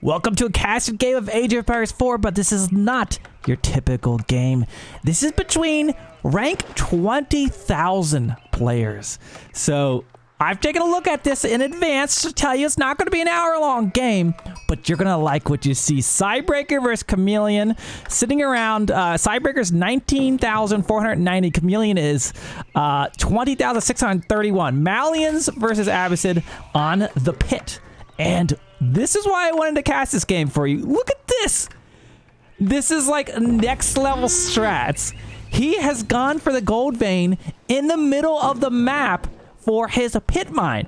Welcome to a casted game of Age of Empires 4, but this is not your typical game. This is between rank 20,000 players. So I've taken a look at this in advance to tell you it's not going to be an hour-long game, but you're going to like what you see. CyBreaker versus Chameleon, sitting around, CyBreaker's 19,490. Chameleon is 20,631. Malians versus Abbasid on the pit. And this is why I wanted to cast this game for you. Look at this. This is like next level strats. He has gone for the gold vein in the middle of the map for his pit mine.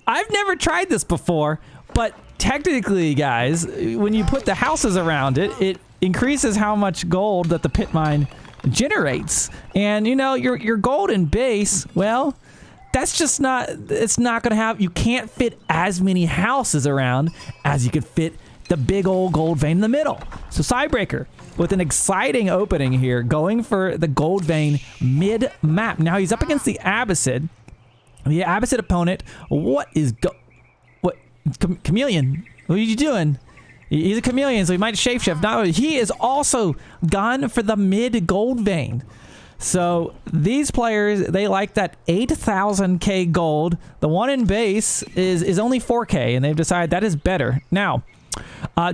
I've never tried this before, but technically, guys, when you put the houses around it, it increases how much gold that the pit mine generates. And you know, your golden base, well, that's just not, it's not gonna have, you can't fit as many houses around as you could fit the big old gold vein in the middle. So CyBreaker with an exciting opening here, going for the gold vein mid-map. Now he's up against the Abbasid. The Abbasid opponent, Chameleon, what are you doing? He's a chameleon, so he might shapeshift. Now he is also gone for the mid gold vein. So these players, they like that 8,000k gold. The one in base is only 4k, and they've decided that is better. Now,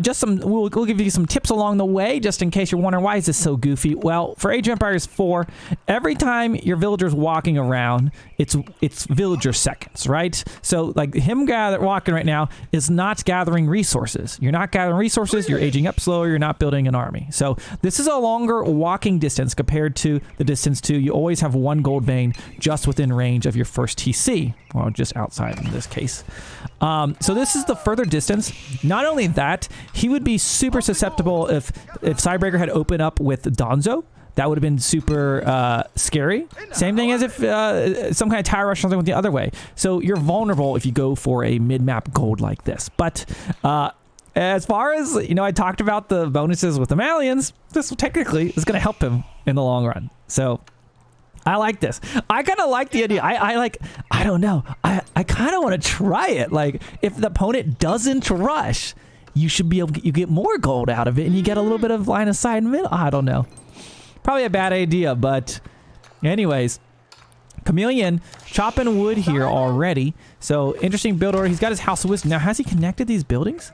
just some, we'll give you some tips along the way, just in case you're wondering why is this so goofy. Well, for Age of Empires 4, every time your villager's walking around, it's villager seconds, right? So like him walking right now is not gathering resources. You're not gathering resources, you're aging up slower, you're not building an army. So this is a longer walking distance compared to the distance to, you always have one gold vein just within range of your first TC, or just outside in this case. So this is the further distance. Not only that, he would be super susceptible if CyBreaker had opened up with Donzo. That would have been super scary. Same thing as if some kind of tower rush or something went the other way. So you're vulnerable if you go for a mid-map gold like this. But as far as, you know, I talked about the bonuses with the Malians, this technically is going to help him in the long run. So I like this. I kind of like the idea. I don't know. I kind of want to try it. Like, if the opponent doesn't rush, you should be able to you get more gold out of it, and you get a little bit of line of sight in the middle. I don't know. Probably a bad idea, but anyways, Chameleon chopping wood here already. So interesting build order. He's got his House of Wisdom. Now, has he connected these buildings?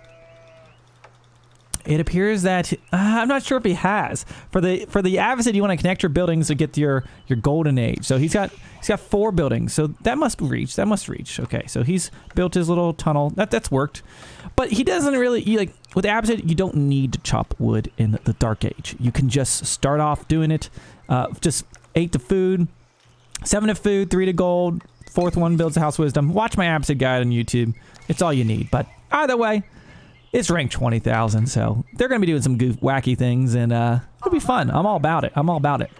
It appears that I'm not sure if he has. For the Abbasid, you want to connect your buildings to get your golden age. So he's got 4 buildings. So that must reach. That must reach. Okay, so he's built his little tunnel. That's worked. But he doesn't really, like with Abbasid, you don't need to chop wood in the Dark Age. You can just start off doing it. Just 8 to food, 7 to food, 3 to gold, 4th one builds a House of Wisdom. Watch my Abbasid guide on YouTube. It's all you need. But either way, it's ranked 20,000, so they're going to be doing some wacky things, and it'll be fun. I'm all about it. I'm all about it.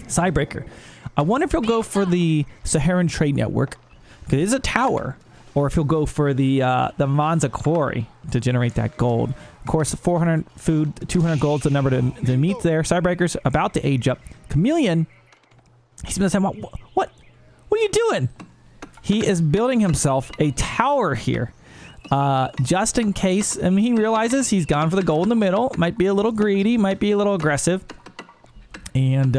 CyBreaker. I wonder if he'll go for the Saharan Trade Network, because it is a tower, or if he'll go for the Manza Quarry to generate that gold. Of course, 400 food, 200 gold is the number to meet there. CyBreaker's about to age up. Chameleon, he's been saying, what are you doing? He is building himself a tower here. Just in case, I mean, he realizes he's gone for the gold in the middle. Might be a little greedy, might be a little aggressive. And,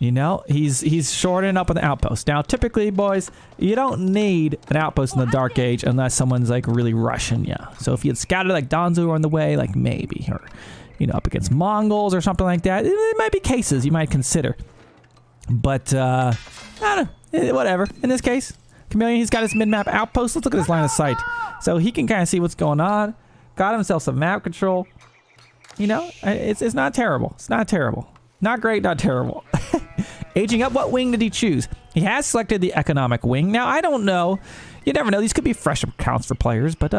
you know, he's shorting up on the outpost. Now, typically, boys, you don't need an outpost in the Dark Age unless someone's, like, really rushing you. So if you had scouted, like, Donzo on the way, like, maybe. Or, you know, up against Mongols or something like that. It might be cases you might consider. But, I don't know. Whatever. In this case, Chameleon, he's got his mid-map outpost. Let's look at his line of sight. So he can kind of see what's going on. Got himself some map control. You know, it's not terrible. It's not terrible. Not great, not terrible. Aging up, what wing did he choose? He has selected the economic wing. Now, I don't know. You never know. These could be fresh accounts for players, but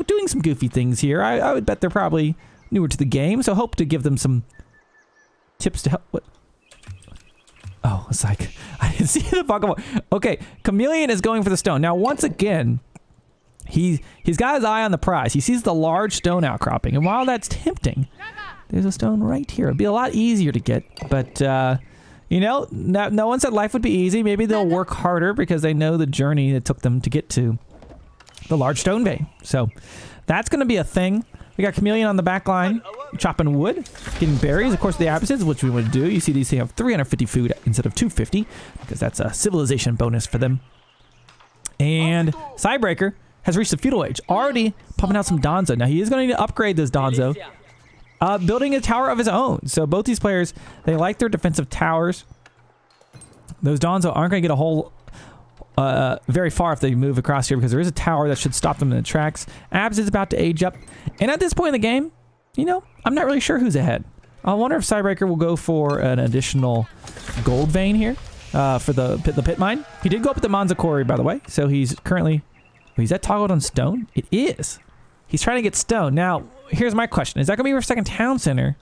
doing some goofy things here. I would bet they're probably newer to the game, so hope to give them some tips to help. What? Oh, it's like, I didn't see the Pokemon. Okay, Chameleon is going for the stone. Now, once again, he's got his eye on the prize. He sees the large stone outcropping, and while that's tempting, there's a stone right here. It'd be a lot easier to get, but, you know, no one said life would be easy. Maybe they'll work harder because they know the journey it took them to get to the large stone vein. So, That's going to be a thing. We got Chameleon on the back line, chopping wood, getting berries. Of course, the Abbasids, which we want to do. You see these have 350 food instead of 250 because that's a civilization bonus for them. And CyBreaker has reached the feudal age, already pumping out some Donzo. Now, he is going to need to upgrade this Donzo, building a tower of his own. So both these players, they like their defensive towers. Those Donzo aren't going to get a whole very far if they move across here because there is a tower that should stop them in the tracks. Abs is about to age up. And at this point in the game, you know, I'm not really sure who's ahead. I wonder if CyBreaker will go for an additional gold vein here for the pit mine. He did go up with the Monza Quarry, by the way. So he's currently... Is that toggled on stone? It is. He's trying to get stone. Now, here's my question. Is that going to be for second town center?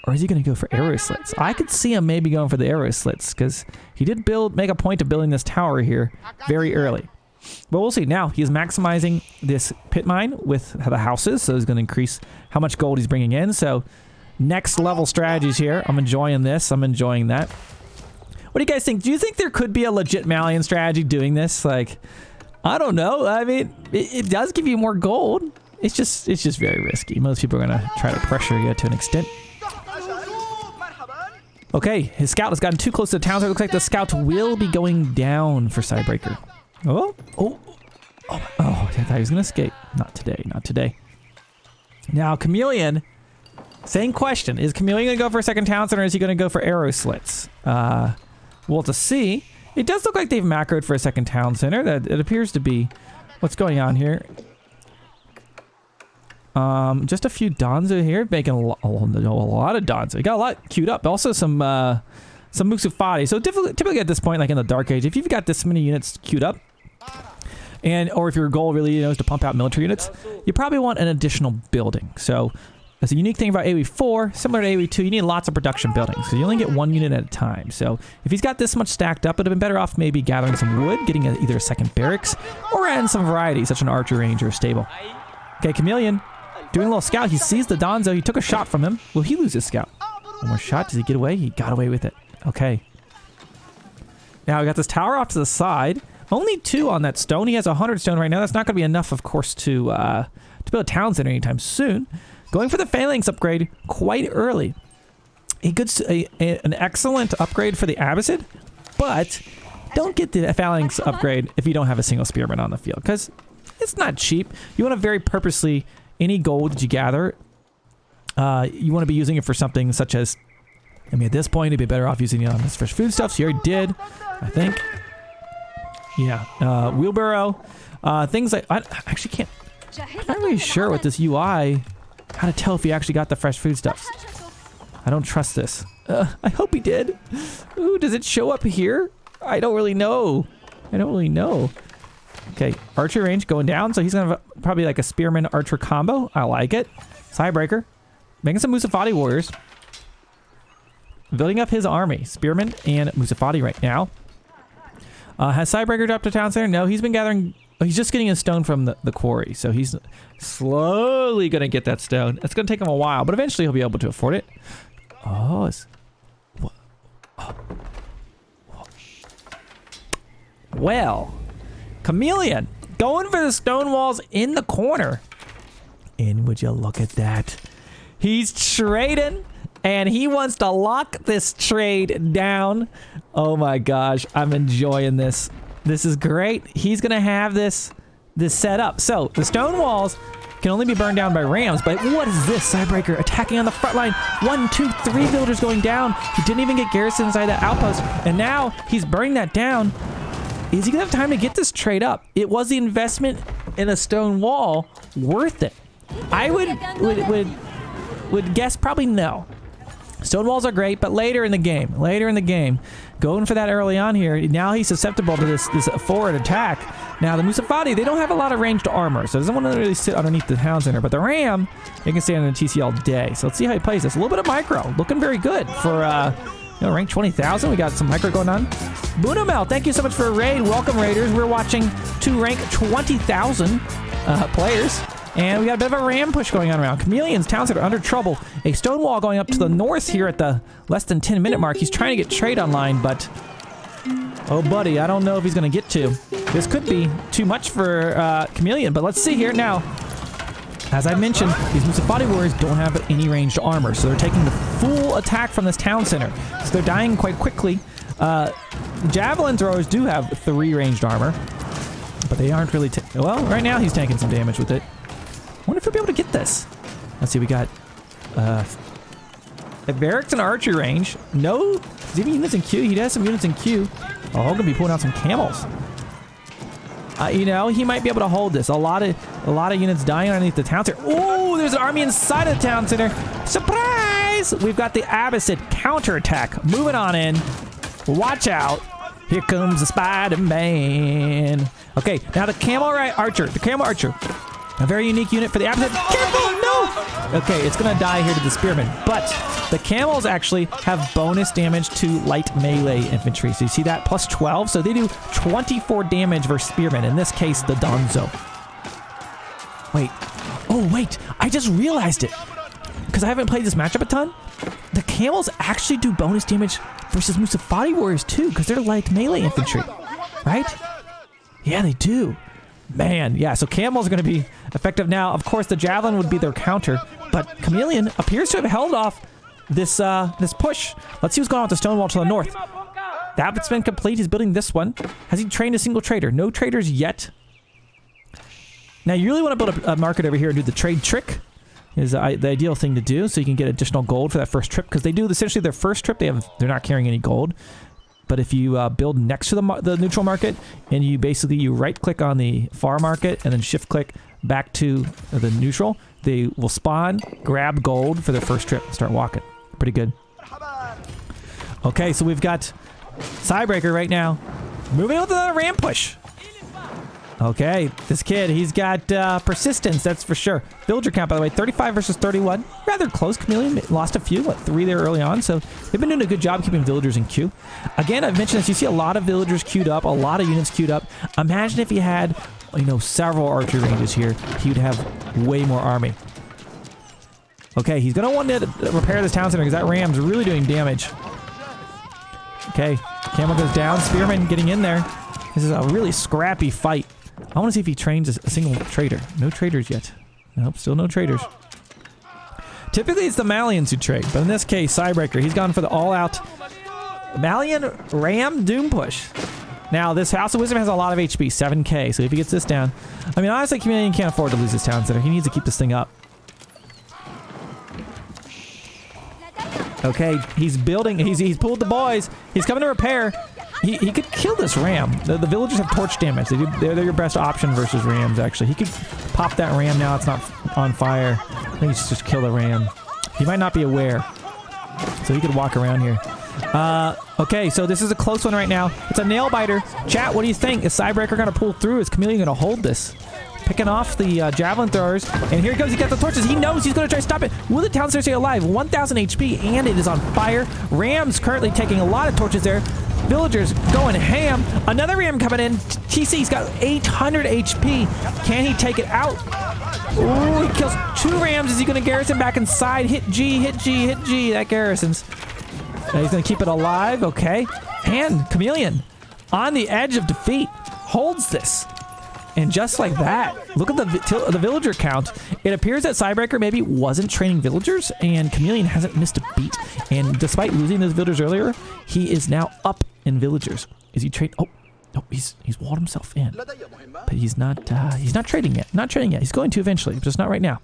Or is he going to go for arrow slits? I could see him maybe going for the arrow slits because he did make a point of building this tower here very early. But we'll see. Now, he is maximizing this pit mine with the houses. So he's going to increase how much gold he's bringing in. So next level strategies here. I'm enjoying this. I'm enjoying that. What do you guys think? Do you think there could be a legit Malian strategy doing this? Like, I don't know. I mean, it does give you more gold. It's just very risky. Most people are going to try to pressure you to an extent. Okay, his scout has gotten too close to the town, so it looks like the scout will be going down for CyBreaker. Oh, I thought he was going to escape. Not today, not today. Now, Chameleon, same question. Is Chameleon going to go for a second town center, or is he going to go for arrow slits? Well, to see, it does look like they've macroed for a second town center. That it appears to be what's going on here. Just a few Donzo here, making a lot of Donzo. You got a lot queued up. Also some Musufati. So typically at this point, like in the Dark Age, if you've got this many units queued up, or if your goal really is to pump out military units, you probably want an additional building. So that's a unique thing about AoE4, similar to AoE2, you need lots of production buildings. So you only get one unit at a time. So if he's got this much stacked up, it would have been better off maybe gathering some wood, getting either a second barracks, or adding some variety, such an archer range or a stable. Okay, Chameleon. Doing a little scout. He sees the Donzo. He took a shot from him. Will he lose his scout? One more shot. Does he get away? He got away with it. Okay. Now we got this tower off to the side. Only 2 on that stone. He has 100 stone right now. That's not going to be enough, of course, to build a town center anytime soon. Going for the phalanx upgrade quite early. An excellent upgrade for the Abbasid, but don't get the phalanx upgrade if you don't have a single spearman on the field because it's not cheap. You want to very purposely... Any gold that you gather, you want to be using it for something such as, I mean, at this point, it'd be better off using it on this fresh food stuff. So you already did, I think. Yeah, wheelbarrow, things like, I actually can't, I'm not really sure with this UI, how to tell if he actually got the fresh food stuff. I don't trust this. I hope he did. Ooh, does it show up here? I don't really know. Okay, archer range going down, so he's gonna have probably like a spearman archer combo. I like it. CyBreaker making some Musufati warriors, building up his army, spearman and Musufati right now. Has CyBreaker dropped a town center? No, he's been gathering. Oh, he's just getting a stone from the quarry, so he's slowly gonna get that stone. It's gonna take him a while, but eventually he'll be able to afford it. Oh, well. Chameleon going for the stone walls in the corner. And would you look at that? He's trading and he wants to lock this trade down. Oh my gosh, I'm enjoying this. This is great. He's going to have this set up. So the stone walls can only be burned down by rams, but what is this? CyBreaker attacking on the front line. 1, 2, 3 villagers going down. He didn't even get garrison inside that outpost. And now he's burning that down. Is he gonna have time to get this trade up? It was the investment in a stone wall worth it? I would guess probably no. Stone walls are great, but later in the game, going for that early on here, now he's susceptible to this forward attack. Now the Musufati, they don't have a lot of ranged armor, so it doesn't want to really sit underneath the town center, but the ram, they can stay on the TC all day. So let's see how he plays this. A little bit of micro, looking very good for rank 20,000. We got some micro going on. Boonamel, thank you so much for a raid. Welcome, Raiders. We're watching 2 rank 20,000 players. And we got a bit of a ram push going on around. Chameleon's town center under trouble. A stone wall going up to the north here at the less than 10-minute mark. He's trying to get trade online, but... Oh, buddy, I don't know if he's going to get to. This could be too much for Chameleon, but let's see here now. As I mentioned, these Musafati warriors don't have any ranged armor, so they're taking the full attack from this town center. So they're dying quite quickly. Javelin throwers do have 3 ranged armor, but they aren't really... Well, right now he's taking some damage with it. I wonder if he'll be able to get this. Let's see, we got... Barracks and archer range. No... Does he have units in Q? He does some units in Q. Oh, he's gonna be pulling out some camels. You know, he might be able to hold this. A lot of units dying underneath the town center. Oh, there's an army inside of the town center. Surprise! We've got the Abbasid counterattack. Moving on in. Watch out. Here comes the Spider-Man. Okay, now the camel archer. The camel archer. A very unique unit for the Abbasid. Careful! No! Okay, it's gonna die here to the spearmen. But the camels actually have bonus damage to light melee infantry. So you see that? Plus 12. So they do 24 damage versus spearmen. In this case, the Donzo. Wait. Oh, wait. I just realized it. Because I haven't played this matchup a ton. The camels actually do bonus damage versus Musafati warriors too. Because they're light melee infantry. Right? Yeah, they do. Man, yeah, so camels are going to be effective now. Of course, the javelin would be their counter, but Chameleon appears to have held off this this push. Let's see what's going on with the stone wall to the north. That's been complete. He's building this one. Has he trained a single trader? No traders yet. Now, you really want to build a market over here and do the trade trick. Is the ideal thing to do, so you can get additional gold for that first trip, because they do essentially their first trip. They're not carrying any gold. But if you build next to the neutral market, and you right click on the far market and then shift click back to the neutral, they will spawn, grab gold for their first trip, and start walking. Pretty good. Okay, so we've got CyBreaker right now, moving on to the ram push. Okay, this kid, he's got persistence, that's for sure. Villager count, by the way, 35 versus 31. Rather close. Chameleon lost a few, 3 there early on, so they've been doing a good job keeping villagers in queue. Again, I've mentioned this, you see a lot of villagers queued up, a lot of units queued up. Imagine if he had, you know, several archery ranges here, he would have way more army. Okay, he's going to want to repair this town center because that ram's really doing damage. Okay, camel goes down, spearman getting in there. This is a really scrappy fight. I want to see if he trains a single trader. No traders yet. Nope, still no traders. Typically, it's the Malians who trade, but in this case, CyBreaker, he's gone for the all-out Malian Ram Doom push. Now, this House of Wisdom has a lot of HP, 7k, so if he gets this down... I mean, honestly, Chameleon can't afford to lose his town center. He needs to keep this thing up. Okay, he's building... He's pulled the boys. He's coming to repair. He could kill this ram. The villagers have torch damage. They're your best option versus rams, actually. He could pop that ram now. It's not on fire. I think he should just kill the ram. He might not be aware. So he could walk around here. Okay, so this is a close one right now. It's a nail biter. Chat, what do you think? Is CyBreaker going to pull through? Is Chameleon going to hold this? Picking off the javelin throwers. And here he goes. He got the torches. He knows he's going to try to stop it. Will the town center stay alive? 1,000 HP, and it is on fire. Ram's currently taking a lot of torches there. Villagers going ham. Another ram coming in. TC's got 800 HP. Can he take it out? Ooh, he kills 2 rams. Is he going to garrison back inside? Hit G, hit G, hit G. That garrisons. Now he's going to keep it alive. Okay. And Chameleon, on the edge of defeat, holds this. And just like that, look at the villager count. It appears that CyBreaker maybe wasn't training villagers, and Chameleon hasn't missed a beat. And despite losing those villagers earlier, he is now up in villagers. Is he trade? Oh, no, he's walled himself in, but he's not trading yet. Not trading yet. He's going to eventually, but just not right now.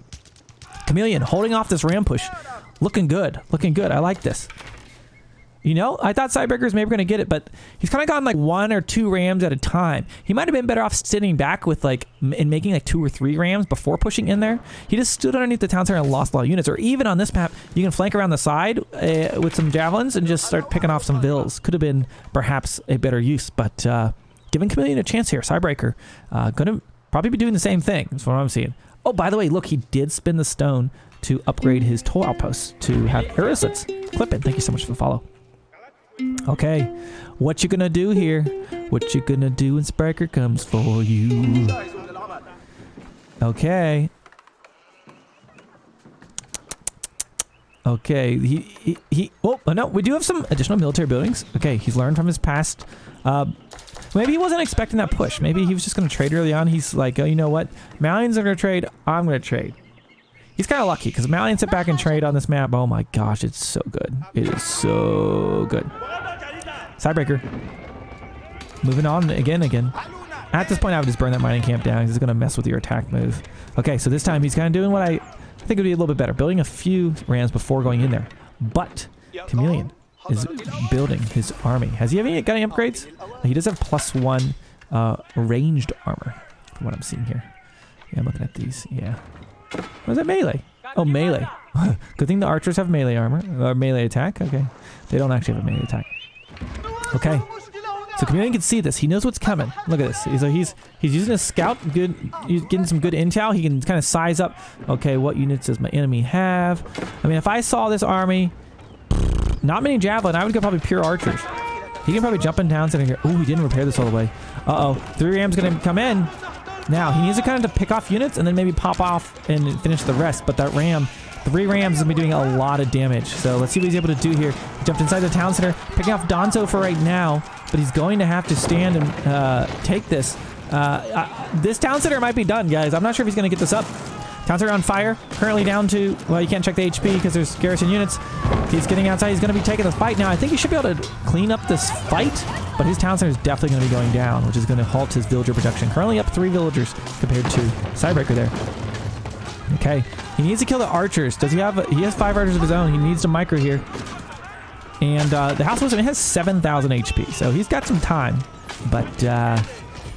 Chameleon holding off this ram push, looking good. Looking good. I like this. You know, I thought CyBreaker was maybe going to get it, but he's kind of gone like 1 or 2 rams at a time. He might have been better off sitting back with and making like 2 or 3 rams before pushing in there. He just stood underneath the town center and lost a lot of units. Or even on this map, you can flank around the side with some javelins and just start picking off some vills. Could have been perhaps a better use, but giving Chameleon a chance here. CyBreaker going to probably be doing the same thing. That's what I'm seeing. Oh, by the way, look, he did spin the stone to upgrade his toll outpost to have arrowslets. Clip it. Thank you so much for the follow. Okay, what you gonna do here? What you gonna do when CyBreaker comes for you? Okay. Okay, oh, no, we do have some additional military buildings. Okay, he's learned from his past. Maybe he wasn't expecting that push. Maybe he was just gonna trade early on. He's like, oh, you know what? Malians are gonna trade. I'm gonna trade. He's kind of lucky because Malians sit back and trade on this map. Oh my gosh, it's so good. It is so good. CyBreaker. Moving on again. At this point, I would just burn that mining camp down. He's going to mess with your attack move. Okay, so this time he's kind of doing what I think would be a little bit better. Building a few rams before going in there. But Chameleon is building his army. Has he got any upgrades? He does have +1 ranged armor, from what I'm seeing here. Yeah, I'm looking at these. Yeah. What is that melee? Oh, melee. Good thing the archers have melee armor. Or melee attack. Okay. They don't actually have a melee attack. Okay. So Chameleon can see this. He knows what's coming. Look at this. So he's using his scout. Good. He's getting some good intel. He can kind of size up. Okay, what units does my enemy have? I mean, if I saw this army, not many javelin, I would go probably pure archers. He can probably jump in town sitting here. Oh, he didn't repair this all the way. Uh-oh. 3 rams going to come in. Now, he needs to kind of pick off units and then maybe pop off and finish the rest. But that ram, 3 rams is going to be doing a lot of damage. So let's see what he's able to do here. He jumped inside the town center, picking off Donzo for right now. But he's going to have to stand and take this. This town center might be done, guys. I'm not sure if he's going to get this up. Town center on fire. Currently down to, well, you can't check the HP because there's garrison units. He's getting outside. He's going to be taking the fight now. I think he should be able to clean up this fight. But his town center is definitely going to be going down, which is going to halt his villager production. Currently up 3 villagers compared to CyBreaker there. Okay. He needs to kill the archers. Does he have... He has 5 archers of his own. He needs to micro here. And the House Wisdom has 7,000 HP. So he's got some time. But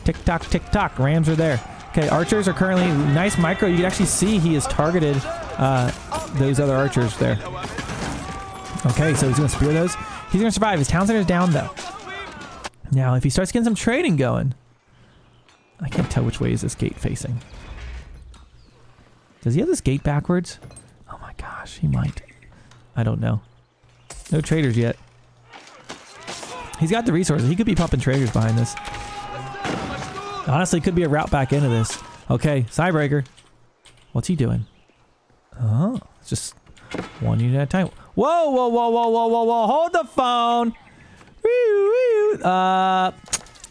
tick-tock, tick-tock. Rams are there. Okay, archers are currently... Nice micro. You can actually see he has targeted those other archers there. Okay, so he's going to spear those. He's going to survive. His town center is down, though. Now, if he starts getting some trading going... I can't tell which way is this gate facing. Does he have this gate backwards? Oh my gosh, he might. I don't know. No traders yet. He's got the resources. He could be pumping traders behind this. Honestly, could be a route back into this. Okay, CyBreaker. What's he doing? Oh, it's just 1 unit at a time. Whoa, whoa, whoa, whoa, whoa, whoa, whoa. Hold the phone.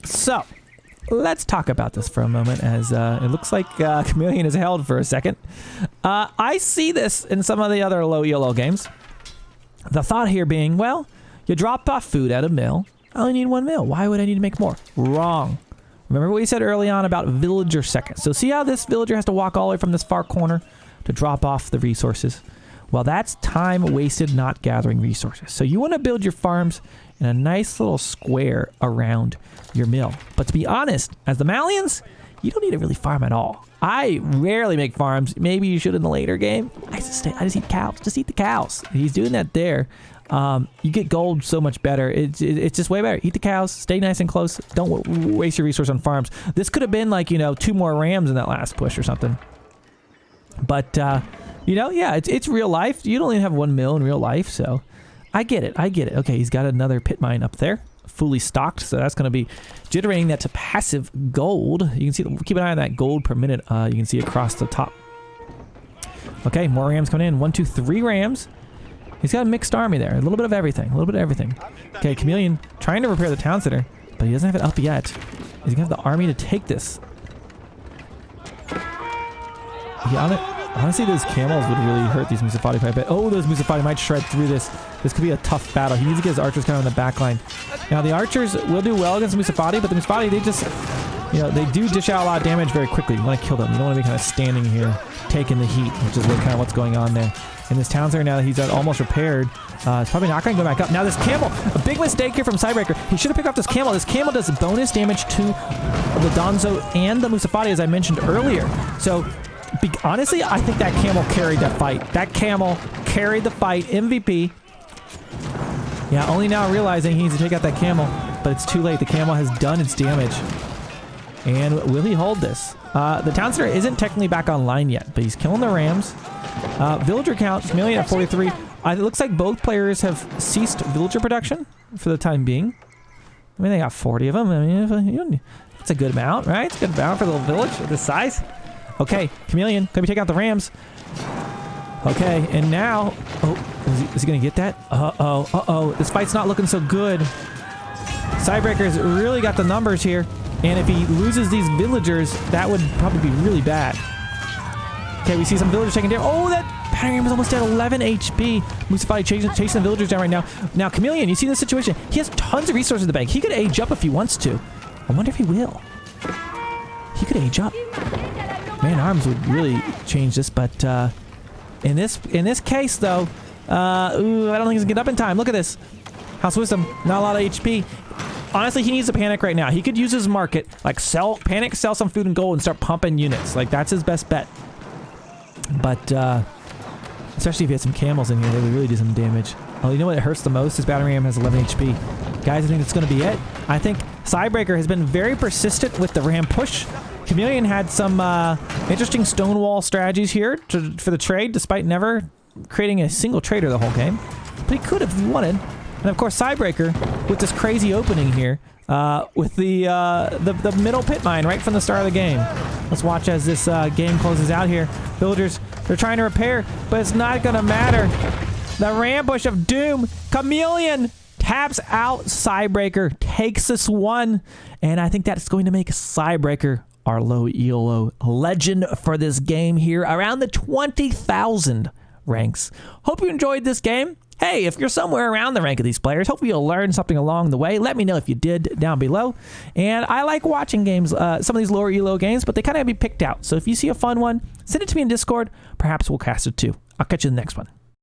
So, let's talk about this for a moment as it looks like Chameleon is held for a second. I see this in some of the other low ELO games. The thought here being, well, you drop off food at a mill. I only need 1 mill. Why would I need to make more? Wrong. Remember what we said early on about villager seconds. So see how this villager has to walk all the way from this far corner to drop off the resources? Well, that's time wasted not gathering resources. So you want to build your farms in a nice little square around your mill. But to be honest, as the Malians, you don't need to really farm at all. I rarely make farms. Maybe you should in the later game. I just eat cows. Just eat the cows. He's doing that there. You get gold so much better. It's just way better. Eat the cows. Stay nice and close. Don't waste your resource on farms. This could have been like, 2 more rams in that last push or something. But, yeah, it's real life. You don't even have 1 mill in real life, so I get it. Okay, he's got another pit mine up there. Fully stocked, so that's going to be generating that to passive gold. You can see, keep an eye on that gold per minute. You can see across the top. Okay, more rams coming in. 1, 2, 3 rams. He's got a mixed army there. A little bit of everything. Okay, Chameleon trying to repair the town center, but he doesn't have it up yet. He's going to have the army to take this. Honestly, those camels would really hurt these Musafati quite a bit. Oh, those Musafati might shred through this. This could be a tough battle. He needs to get his archers kind of in the back line. Now, the archers will do well against the Musafati, but the Musafati, they just, they do dish out a lot of damage very quickly. You want to kill them. You don't want to be kind of standing here taking the heat, which is kind of what's going on there. And this town center, now that he's almost repaired, it's probably not going to go back up. Now, this camel, a big mistake here from CyBreaker. He should have picked up this camel. This camel does bonus damage to the Donzo and the Musafati, as I mentioned earlier. So, honestly, I think that camel carried that fight. That camel carried the fight. MVP. Yeah, only now realizing he needs to take out that camel, but it's too late. The camel has done its damage. And will he hold this? The town center isn't technically back online yet, but he's killing the rams. Villager count, Chameleon at 43. It looks like both players have ceased villager production for the time being. I mean, they got 40 of them. I mean, it's a good amount, right? It's a good amount for a little village of this size. Okay, Chameleon, can we take out the rams? Okay, and now... Oh, is he going to get that? Uh-oh. This fight's not looking so good. CyBreaker's really got the numbers here. And if he loses these villagers, that would probably be really bad. Okay, we see some villagers taking down. Oh, that battering ram is almost at 11 HP. Musafali chasing the villagers down right now. Now, Chameleon, you see the situation. He has tons of resources in the bank. He could age up if he wants to. I wonder if he will. He could age up. Man-Arms would really change this, but in this case, though, ooh, I don't think he's gonna get up in time. Look at this. House Wisdom, not a lot of HP. Honestly, he needs to panic right now. He could use his market, like panic, sell some food and gold, and start pumping units. Like, that's his best bet. But, especially if he had some camels in here, they would really do some damage. Oh, you know what hurts the most? His battering ram has 11 HP. Guys, I think that's going to be it. I think CyBreaker has been very persistent with the ram push. Chameleon had some interesting stonewall strategies here for the trade, despite never creating a single trader the whole game. But he could if he wanted. And of course, CyBreaker with this crazy opening here, with the middle pit mine right from the start of the game. Let's watch as this game closes out here. Villagers, they're trying to repair, but it's not gonna matter. The Rambush of Doom, Chameleon taps out CyBreaker, takes this one, and I think that's going to make CyBreaker our low ELO legend for this game here, around the 20,000 ranks. Hope you enjoyed this game. Hey, if you're somewhere around the rank of these players, hopefully you'll learn something along the way. Let me know if you did down below. And I like watching games, some of these lower ELO games, but they kind of have to be picked out. So if you see a fun one, send it to me in Discord. Perhaps we'll cast it too. I'll catch you in the next one.